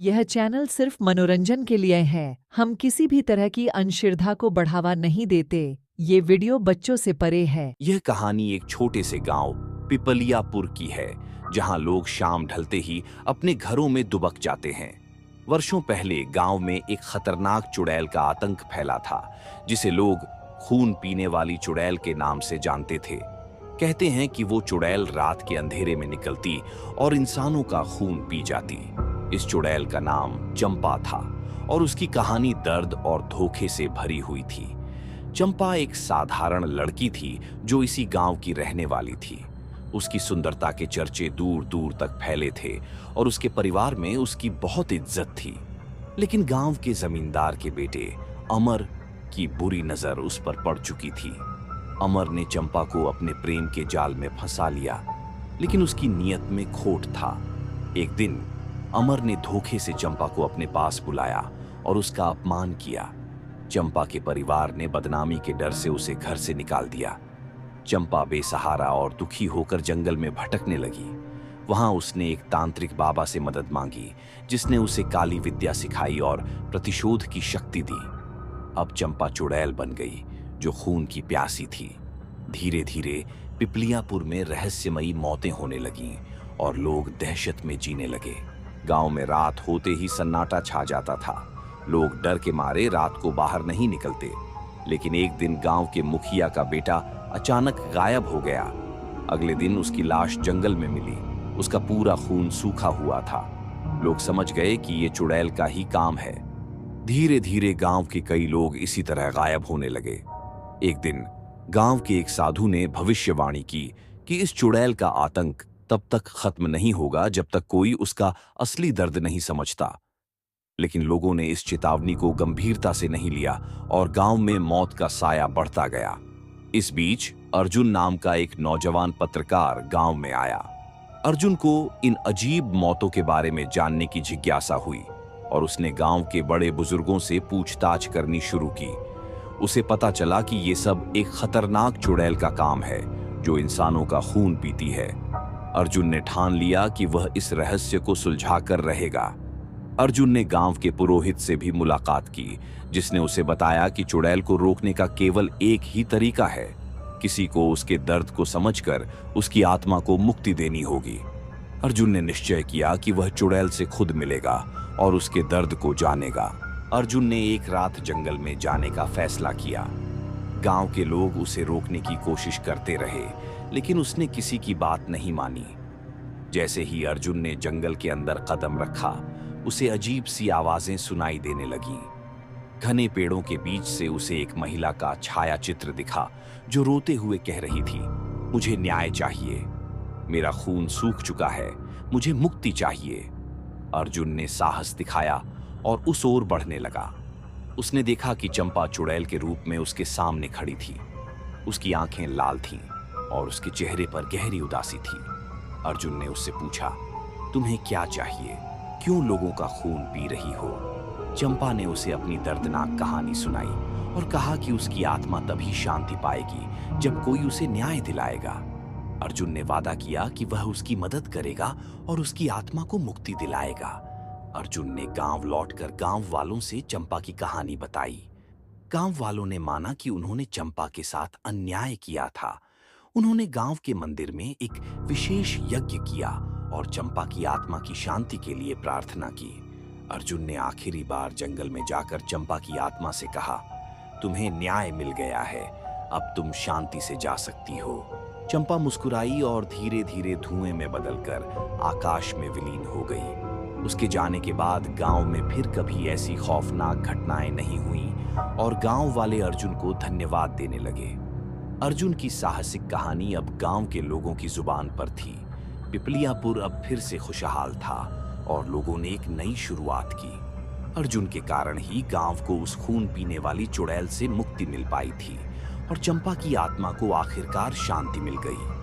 यह चैनल सिर्फ मनोरंजन के लिए है। हम किसी भी तरह की अंधश्रद्धा को बढ़ावा नहीं देते। ये वीडियो बच्चों से परे है। यह कहानी एक छोटे से गांव पिपलियापुर की है, जहां लोग शाम ढलते ही अपने घरों में दुबक जाते हैं। वर्षों पहले गांव में एक खतरनाक चुड़ैल का आतंक फैला था, जिसे लोग खून पीने वाली चुड़ैल के नाम से जानते थे। कहते हैं कि वो चुड़ैल रात के अंधेरे में निकलती और इंसानों का खून पी जाती। इस चुड़ैल का नाम चंपा था और उसकी कहानी दर्द और धोखे से भरी हुई थी। चंपा एक साधारण लड़की थी जो इसी गांव की रहने वाली थी। उसकी सुंदरता के चर्चे दूर दूर तक फैले थे और उसके परिवार में उसकी बहुत इज्जत थी। लेकिन गांव के जमींदार के बेटे अमर की बुरी नजर उस पर पड़ चुकी थी। अमर ने चंपा को अपने प्रेम के जाल में फंसा लिया, लेकिन उसकी नीयत में खोट था। एक दिन अमर ने धोखे से चंपा को अपने पास बुलाया और उसका अपमान किया। चंपा के परिवार ने बदनामी के डर से उसे घर से निकाल दिया। चंपा बेसहारा और दुखी होकर जंगल में भटकने लगी। वहां उसने एक तांत्रिक बाबा से मदद मांगी, जिसने उसे काली विद्या सिखाई और प्रतिशोध की शक्ति दी। अब चंपा चुड़ैल बन गई, जो खून की प्यासी थी। धीरे धीरे पिपलियापुर में रहस्यमयी मौतें होने लगीं और लोग दहशत में जीने लगे। गांव में रात होते ही सन्नाटा छा जाता था। लोग डर के मारे रात को बाहर नहीं निकलते। लेकिन एक दिन गांव के मुखिया का बेटा अचानक गायब हो गया। अगले दिन उसकी लाश जंगल में मिली। उसका पूरा खून सूखा हुआ था। लोग समझ गए कि ये चुड़ैल का ही काम है। धीरे धीरे गांव के कई लोग इसी तरह गायब होने लगे। एक दिन गांव के एक साधु ने भविष्यवाणी की कि इस चुड़ैल का आतंक तब तक खत्म नहीं होगा जब तक कोई उसका असली दर्द नहीं समझता। लेकिन लोगों ने इस चेतावनी को गंभीरता से नहीं लिया और गांव में मौत का साया बढ़ता गया। इस बीच अर्जुन नाम का एक नौजवान पत्रकार गांव में आया। अर्जुन को इन अजीब मौतों के बारे में जानने की जिज्ञासा हुई और उसने गांव के बड़े बुजुर्गों से पूछताछ करनी शुरू की। उसे पता चला कि ये सब एक खतरनाक चुड़ैल का काम है, जो इंसानों का खून पीती है। अर्जुन ने ठान लिया कि वह इस रहस्य को सुलझाकर रहेगा। अर्जुन ने गांव के पुरोहित से भी मुलाकात की, जिसने उसे बताया कि चुड़ैल को रोकने का केवल एक ही तरीका है। किसी को उसके दर्द को समझकर उसकी आत्मा को मुक्ति देनी होगी। अर्जुन ने निश्चय किया कि वह चुड़ैल से खुद मिलेगा और उसके दर्द को जानेगा। अर्जुन ने एक रात जंगल में जाने का फैसला किया। गांव के लोग उसे रोकने की कोशिश करते रहे, लेकिन उसने किसी की बात नहीं मानी। जैसे ही अर्जुन ने जंगल के अंदर कदम रखा, उसे अजीब सी आवाजें सुनाई देने लगीं। घने पेड़ों के बीच से उसे एक महिला का छाया चित्र दिखा, जो रोते हुए कह रही थी, मुझे न्याय चाहिए, मेरा खून सूख चुका है, मुझे मुक्ति चाहिए। अर्जुन ने साहस दिखाया और उस ओर बढ़ने लगा। उसने देखा कि चंपा चुड़ैल के रूप में उसके सामने खड़ी थी। उसकी आंखें लाल थीं और उसके चेहरे पर गहरी उदासी थी। अर्जुन ने उससे पूछा, तुम्हें क्या चाहिए? क्यों लोगों का खून पी रही हो? चंपा ने उसे अपनी दर्दनाक कहानी सुनाई और कहा कि उसकी आत्मा तभी शांति पाएगी जब कोई उसे न्याय दिलाएगा। अर्जुन ने वादा किया कि वह उसकी मदद करेगा और उसकी आत्मा को मुक्ति दिलाएगा। अर्जुन ने गांव लौटकर गांव वालों से चंपा की कहानी बताई। गांव वालों ने माना कि उन्होंने चंपा के साथ अन्याय किया था। उन्होंने गांव के मंदिर में एक विशेष यज्ञ किया और चंपा की आत्मा की शांति के लिए प्रार्थना की। अर्जुन ने आखिरी बार जंगल में जाकर चंपा की आत्मा से कहा, तुम्हें न्याय मिल गया है, अब तुम शांति से जा सकती हो। चंपा मुस्कुराई और धीरे धीरे धुएं में बदलकर आकाश में विलीन हो गई। उसके जाने के बाद गांव में फिर कभी ऐसी खौफनाक घटनाएं नहीं हुईं और गांव वाले अर्जुन को धन्यवाद देने लगे। अर्जुन की साहसिक कहानी अब गांव के लोगों की जुबान पर थी। पिपलियापुर अब फिर से खुशहाल था और लोगों ने एक नई शुरुआत की। अर्जुन के कारण ही गांव को उस खून पीने वाली चुड़ैल से मुक्ति मिल पाई थी और चंपा की आत्मा को आखिरकार शांति मिल गई।